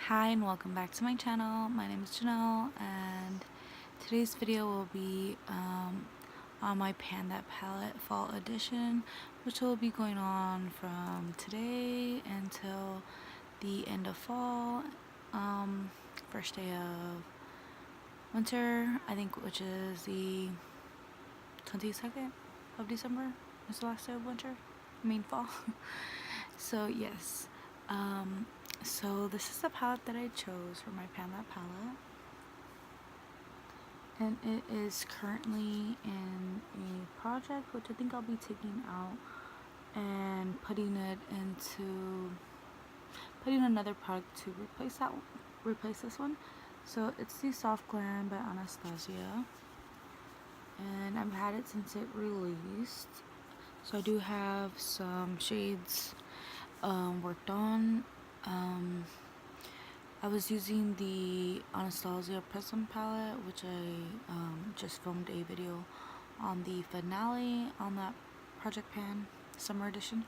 Hi and welcome back to my channel. My name is Janelle and today's video will be on my Pan That Palette Fall Edition, which will be going on from today until the end of fall, first day of winter, I think, which is the 22nd of December is the last day of winter, fall. So yes, so this is the palette that I chose for my Pan That palette, and it is currently in a project which I think I'll be taking out and putting another product to replace this one. So it's the Soft Glam by Anastasia, and I've had it since it released. So I do have some shades worked on. I was using the Anastasia Prism palette, which I just filmed a video on the finale on that Project Pan Summer Edition.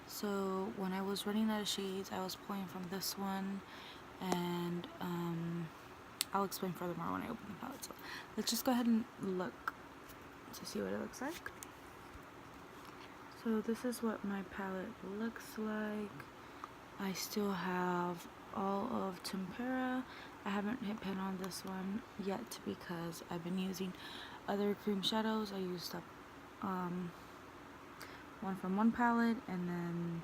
So when I was running out of shades, I was pulling from this one, and I'll explain furthermore when I open the palette. So let's just go ahead and look to see what it looks like. So this is what my palette looks like. I still have all of Tempera. I haven't hit pan on this one yet because I've been using other cream shadows. I used up one from one palette, and then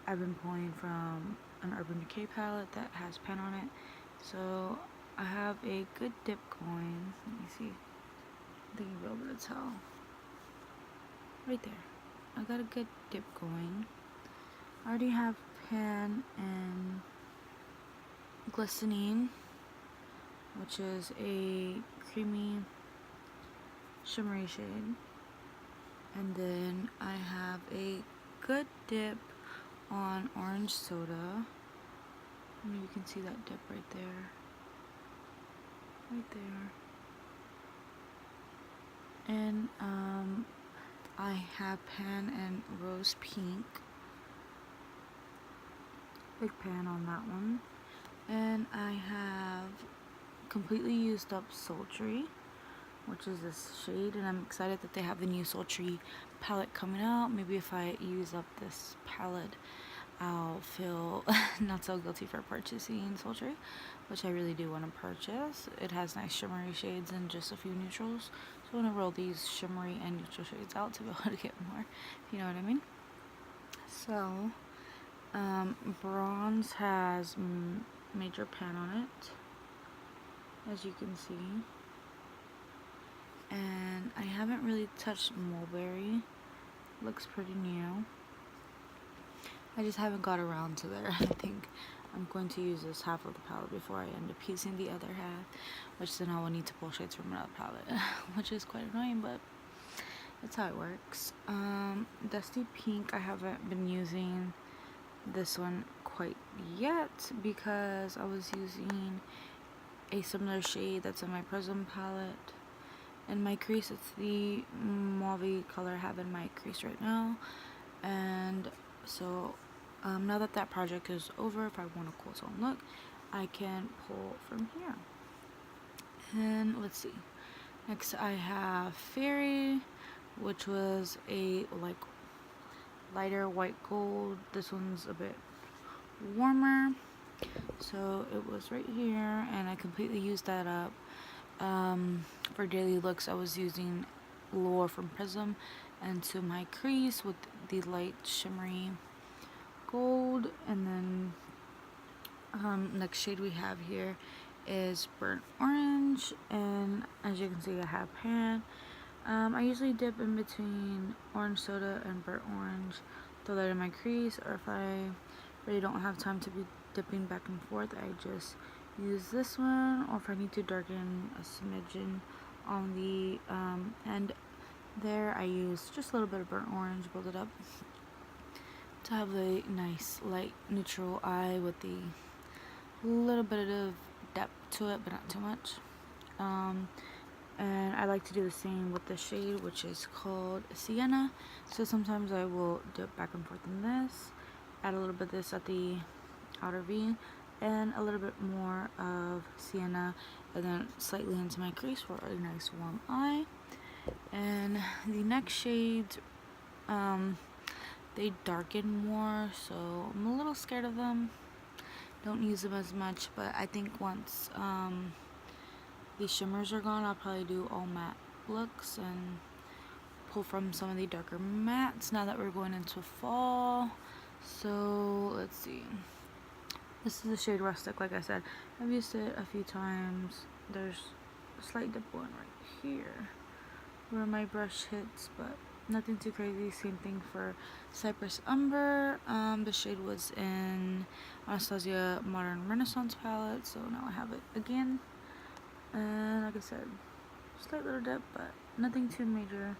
I've been pulling from an Urban Decay palette that has pan on it. So I have a good dip going. Let me see. I think you'll be able to tell. Right there. I got a good dip going. I already have pan and Glistening, which is a creamy shimmery shade, and then I have a good dip on Orange Soda. And you can see that dip right there, and I have pan and Rose Pink, big pan on that one. And I have completely used up Sultry, which is this shade, and I'm excited that they have the new Sultry palette coming out. Maybe if I use up this palette, I'll feel not so guilty for purchasing Sultry, which I really do want to purchase. It has nice shimmery shades and just a few neutrals, so I want to roll these shimmery and neutral shades out to be able to get more, if you know what I mean. So bronze has major pan on it, as you can see, and I haven't really touched Mulberry. Looks pretty new. I just haven't got around to there. I think I'm going to use this half of the palette before I end up using the other half, which then I will need to pull shades from another palette, which is quite annoying, but that's how it works. Dusty Pink, I haven't been using this one quite yet because I was using a similar shade that's in my Prism palette. In my crease, it's the mauve color I have in my crease right now. And so now that that project is over, if I want a cool tone look, I can pull from here. And let's see. Next I have Fairy, which was a lighter white gold. This one's a bit warmer, so it was right here, and I completely used that up. For daily looks, I was using Lure from Prism into my crease with the light shimmery gold. And then next shade we have here is Burnt Orange, and as you can see, I have pan. I usually dip in between Orange Soda and Burnt Orange, throw that in my crease, or if I really don't have time to be dipping back and forth, I just use this one, or if I need to darken a smidgen on the end there, I use just a little bit of Burnt Orange, build it up to have a nice light neutral eye with the little bit of depth to it, but not too much. And I like to do the same with the shade, which is called Sienna. So sometimes I will dip back and forth in this, add a little bit of this at the outer V, and a little bit more of sienna, and then slightly into my crease for a nice warm eye. And the next shades, they darken more, so I'm a little scared of them. Don't use them as much, but I think once the shimmers are gone, I'll probably do all matte looks and pull from some of the darker mattes now that we're going into fall. So let's see. This is the shade Rustic, like I said. I've used it a few times. There's a slight dip one right here where my brush hits, but nothing too crazy. Same thing for Cypress Umber. The shade was in Anastasia Modern Renaissance palette, so now I have it again. And like I said, slight little dip, but nothing too major,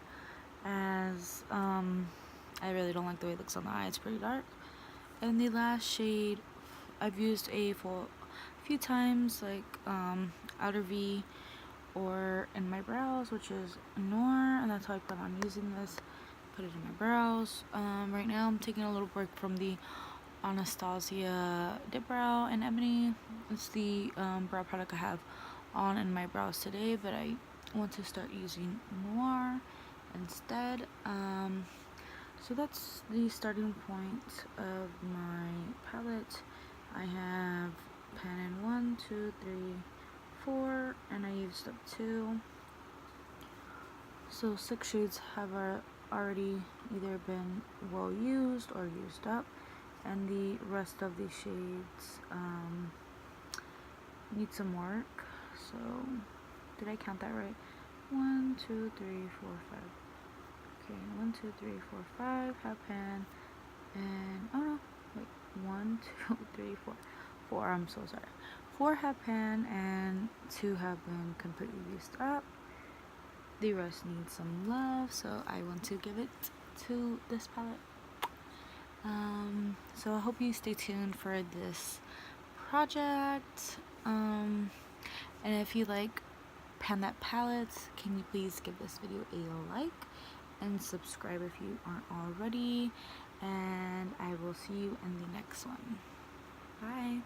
as I really don't like the way it looks on the eye. It's pretty dark. And the last shade I've used a few times, like outer V or in my brows, which is Noir, and that's how I plan on using this. Put it in my brows. Right now I'm taking a little break from the Anastasia Dip Brow in Ebony. It's the brow product I have on in my brows today, but I want to start using Noir instead. So that's the starting point of my palette. I have pan in 1, 2, 3, 4, and I used up 2. So 6 shades have already either been well used or used up, and the rest of the shades need some work. So did I count that right? 1, 2, 3, 4, 5. Okay, 1, 2, 3, 4, 5 have pan, and oh no, wait, 1, 2, 3, 4, 4. I'm so sorry. 4 have pan, and 2 have been completely used up. The rest needs some love, so I want to give it to this palette. So I hope you stay tuned for this project. And if you like Pan That palettes, can you please give this video a like and subscribe if you aren't already, and I will see you in the next one. Bye.